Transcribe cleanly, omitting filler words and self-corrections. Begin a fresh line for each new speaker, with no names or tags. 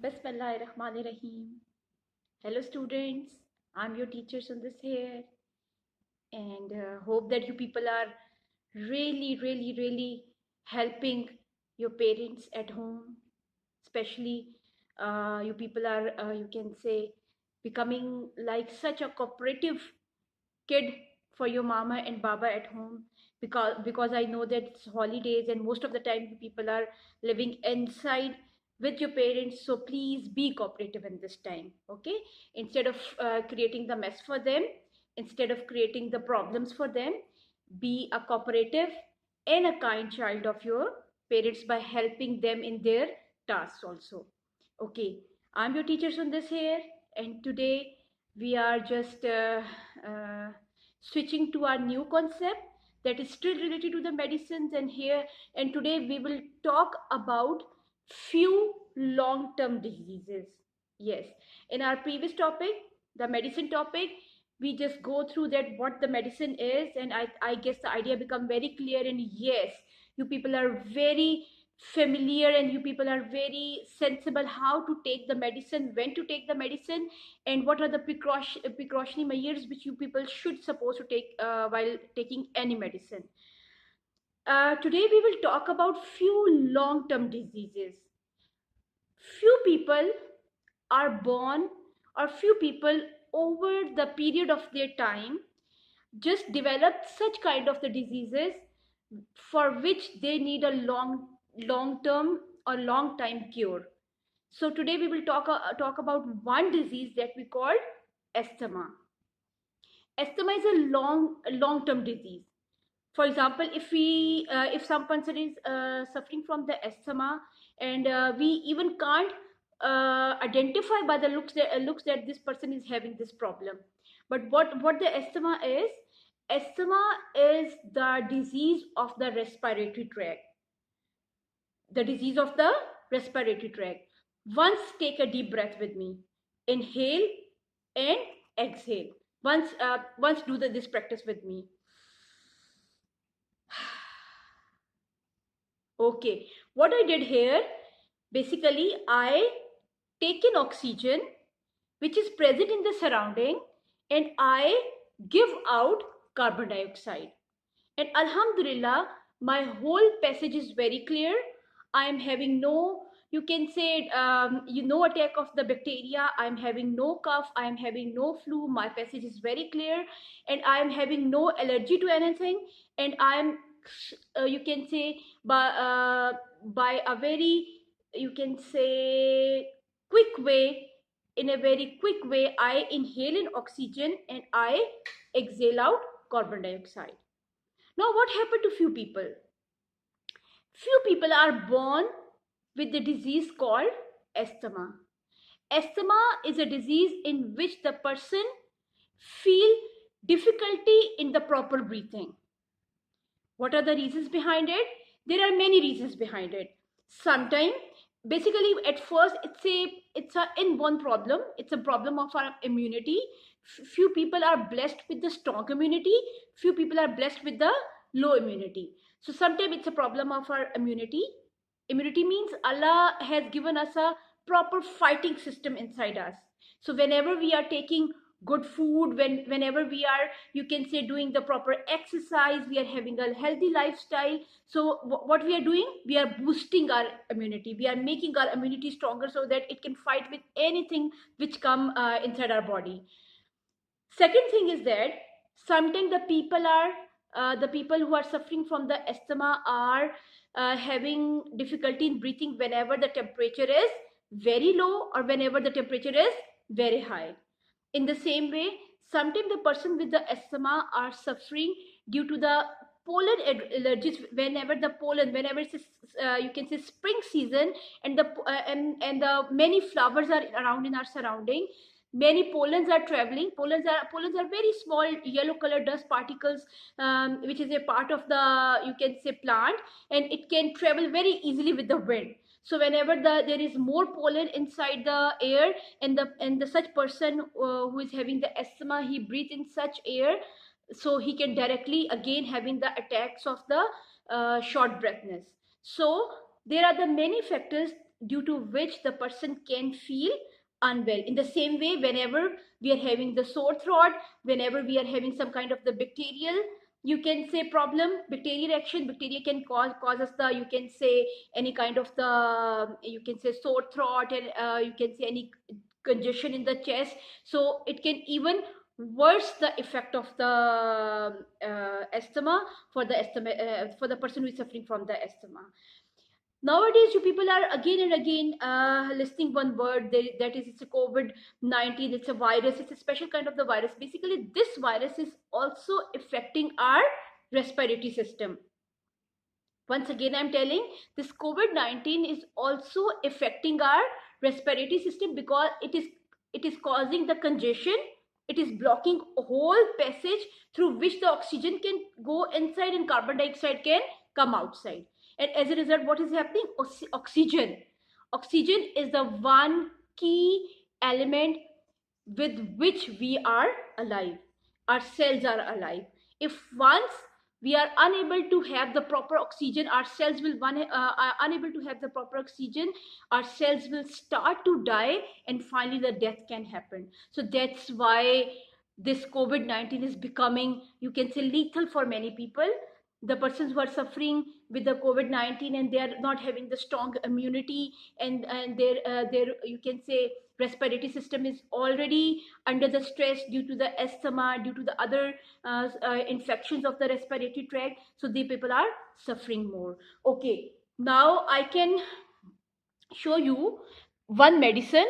Bismillahirrahmanirrahim. Hello students, I'm your teacher Sundar here and hope that you people are really helping your parents at home. Especially you people are, you can say, becoming like such a cooperative kid for your mama and baba at home, because I know that it's holidays and most of the time you people are living inside with your parents. So please be cooperative in this time, okay? Instead of creating the mess for them, instead of creating the problems for them, be a cooperative and a kind child of your parents by helping them in their tasks also. Okay, I'm your teacher Sundar here, and today we are just uh, switching to our new concept that is still related to the medicines. And today we will talk about few long-term diseases. Yes, in our previous topic, the medicine topic, we just go through that what the medicine is, and I guess the idea become very clear. And yes, you people are very familiar and you people are very sensible how to take the medicine, when to take the medicine, and what are the precautionary measures which you people should suppose to take while taking any medicine. Today we will talk about few long term diseases. Few people are born, or few people over the period of their time just develop such kind of the diseases for which they need a long term or long time cure. So today we will talk about one disease that we call asthma. Asthma is a long term disease. For example, if some person is suffering from the asthma, and we even can't identify by the looks that this person is having this problem. But what the asthma is? Asthma is the disease of the respiratory tract. The disease of the respiratory tract. Once take a deep breath with me. Inhale and exhale. Once do this practice with me. Okay, what I did here, basically I take in oxygen which is present in the surrounding, and I give out carbon dioxide. And Alhamdulillah, my whole passage is very clear. I am having no, you can say, attack of the bacteria. I am having no cough. I am having no flu. My passage is very clear, and I am having no allergy to anything. And I am, you can say, by a very, you can say, quick way. In a very quick way, I inhale in oxygen and I exhale out carbon dioxide. Now, what happened to few people? Few people are born with the disease called asthma. Asthma is a disease in which the person feel difficulty in the proper breathing. What are the reasons behind it? There are many reasons behind it. Sometimes, basically, at first, it's a inborn problem. It's a problem of our immunity. Few people are blessed with the strong immunity. Few people are blessed with the low immunity. So sometimes it's a problem of our immunity. Immunity means Allah has given us a proper fighting system inside us. So whenever we are taking good food, whenever we are, you can say, doing the proper exercise, we are having a healthy lifestyle. So what we are doing, we are boosting our immunity, we are making our immunity stronger so that it can fight with anything which come inside our body. Second thing is that sometimes the people who are suffering from the asthma are having difficulty in breathing whenever the temperature is very low or whenever the temperature is very high. In the same way, sometimes the person with the asthma are suffering due to the pollen allergies. Whenever it's you can say spring season, and the many flowers are around in our surrounding, many pollens are traveling. Pollens are very small yellow color dust particles, which is a part of the, you can say, plant, and it can travel very easily with the wind. So whenever there is more pollen inside the air, and the such person who is having the asthma, he breathes in such air, so he can directly again having the attacks of the short breathness. So there are the many factors due to which the person can feel unwell. In the same way, whenever we are having the sore throat, whenever we are having some kind of the bacterial, you can say problem, bacterial action, bacteria can cause us the, you can say any kind of the, you can say sore throat, and you can say any congestion in the chest. So it can even worse the effect of the asthma for the asthma, for the person who is suffering from the asthma. Nowadays, you people are again and again listing one word, that is, it's a COVID-19, it's a virus, it's a special kind of the virus. Basically, this virus is also affecting our respiratory system. Once again, I'm telling, this COVID-19 is also affecting our respiratory system, because it is causing the congestion. It is blocking a whole passage through which the oxygen can go inside and carbon dioxide can come outside. And as a result, what is happening? Oxygen. Oxygen is the one key element with which we are alive. Our cells are alive. If once we are unable to have the proper oxygen, our cells will are unable to have the proper oxygen, our cells will start to die, and finally the death can happen. So that's why this COVID-19 is becoming, you can say, lethal for many people. The persons who are suffering with the COVID-19 and they are not having the strong immunity, and their you can say respiratory system is already under the stress due to the asthma, due to the other infections of the respiratory tract, so the people are suffering more. Okay, now I can show you one medicine